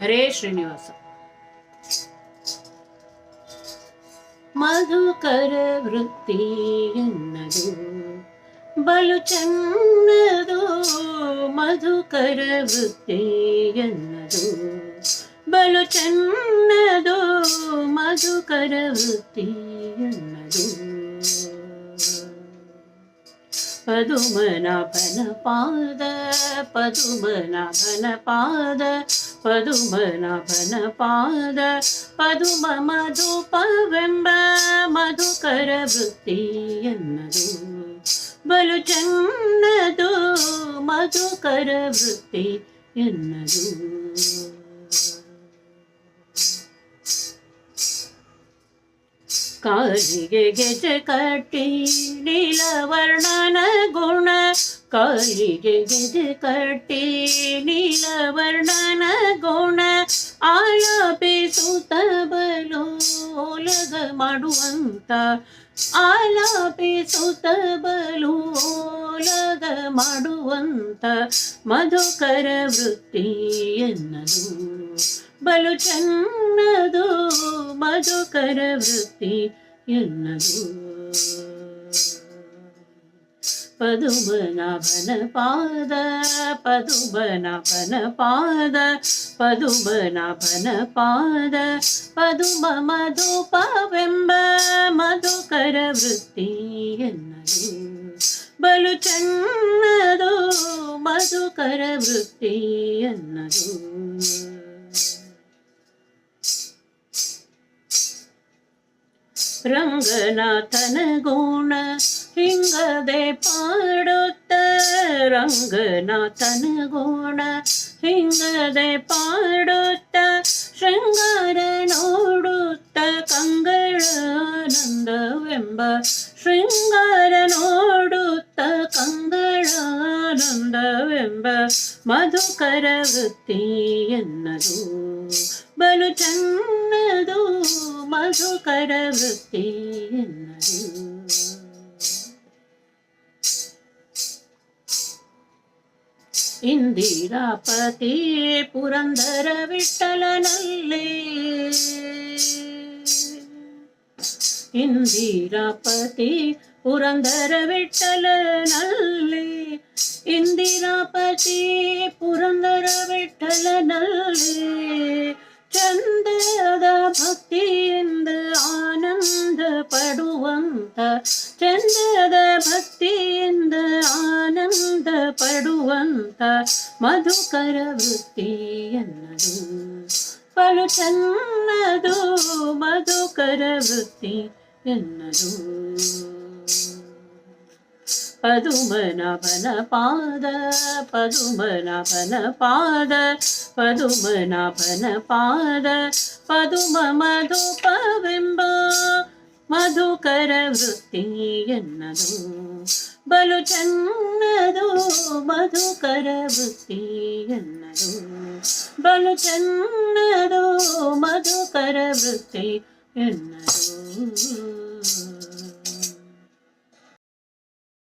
ಹರೇ ಶ್ರೀನಿವಾಸ. ಮಧುಕರ ವೃತ್ತಿ ಎನ್ನದು ಬಲು ಚೆನ್ನದು, ಮಧುಕರ ವೃತ್ತಿ ಎನ್ನದು ಬಲು ಚೆನ್ನದು, ಮಧುಕರ ವೃತ್ತಿ ಎನ್ನದು. ಪದುಮನಾಭನ ಪಾದ, ಪದುಮನಾಭನ ಪಾದ, ಪದುಮನಾಭನ ಪಾದ, ಪದುಮ ಮಧುಪವೆಂಬ ಮಧುಕರ ವೃತ್ತಿ ಎನ್ನದು ಬಲು ಚೆನ್ನದು, ಮಧುಕರ ವೃತ್ತಿ ಎನ್ನದು. ಕಾಲಿಗೆ ಗೆಜೆ ಕಟ್ಟಿ ನೀಲವರ್ಣನ ಗುಣ, ಕಾಲಿಗೆ ಗೆಜೆ ಕಟ್ಟಿ ನೀಲವರ್ಣನ ಗುಣ, ಆಲಾಪಿಸುತ್ತ ಬಲು ಓಲಗ ಮಾಡುವಂತ, ಆಲಾಪಿಸುತ್ತ ಬಲು ಓಲಗ ಮಾಡುವಂತ ಮಧುಕರ ವೃತ್ತಿ ಎನ್ನದು ಬಲು ಚೆನ್ನದು, ಮಧುಕರ ವೃತ್ತಿ ಎನ್ನದು. ಪದುಮನಾಭನ ಪಾದ, ಪದುಮನಾಭನ ಪಾದ, ಪದುಮನಾಭನ ಪಾದ, ಪದುಮ ಮಧುಪವೆಂಬ ಮಧುಕರ ವೃತ್ತಿ ಎನ್ನದು ಬಲು ಚೆನ್ನದು, ಮಧುಕರ ವೃತ್ತಿ ಎನ್ನದು. ರಂಗನಾಥನ ಗುಣ ಹಿಂಗದೆ ಪಾಡುತ್ತ, ರಂಗನಾಥನ ಗುಣ ಹಿಂಗದೆ ಪಾಡುತ್ತ, ಶೃಂಗಾರ ನೋಡುತ್ತ ಕಂಗಳಾನಂದವೆಂಬ, ಶೃಂಗಾರ ನೋಡುತ್ತ ಕಂಗಳಾನಂದವೆಂಬ ಮಧುಕರ ವೃತ್ತಿ ಎನ್ನದು ಬಲು ಚೆನ್ನದು, ಮಧುಕರ ವೃತ್ತಿ ಎನ್ನದು. ಇಂದಿರಾಪತಿ ಪುರಂದರ ವಿಠಲನಲ್ಲಿ, ಇಂದಿರಾಪತಿ ಪುರಂದರ ವಿಠಲನಲ್ಲಿ, ಇಂದಿರಾಪತಿ ಪುರಂದರ ವಿಠಲನಲ್ಲಿ, ಚಂದದ ಭಕ್ತಿಯಿಂದ ಆನಂದ ಪಡುವಂತ, ಚಂದದ ಭಕ್ತಿಯಿಂದ ಆನಂದ ಪಡುವಂತ ಮಧುಕರ ವೃತ್ತಿ ಎನ್ನದು ಬಲು ಚೆನ್ನದು, ಮಧುಕರ ವೃತ್ತಿ ಎನ್ನದು. ಪದುಮನಾಭನ ಪಾದ, ಪದುಮನಾಭನ ಪಾದ, ಪದುಮನಾಭನ ಪಾದ, ಪದುಮ ಮಧುಪವೆಂಬ ಮಧುಕರ ವೃತ್ತಿ ಎನ್ನದು ಬಲು ಚೆನ್ನದು, ಮಧುಕರ ವೃತ್ತಿ ಎನ್ನದು ಬಲು ಚೆನ್ನದು, ಮಧುಕರ ವೃತ್ತಿ ಎನ್ನದು.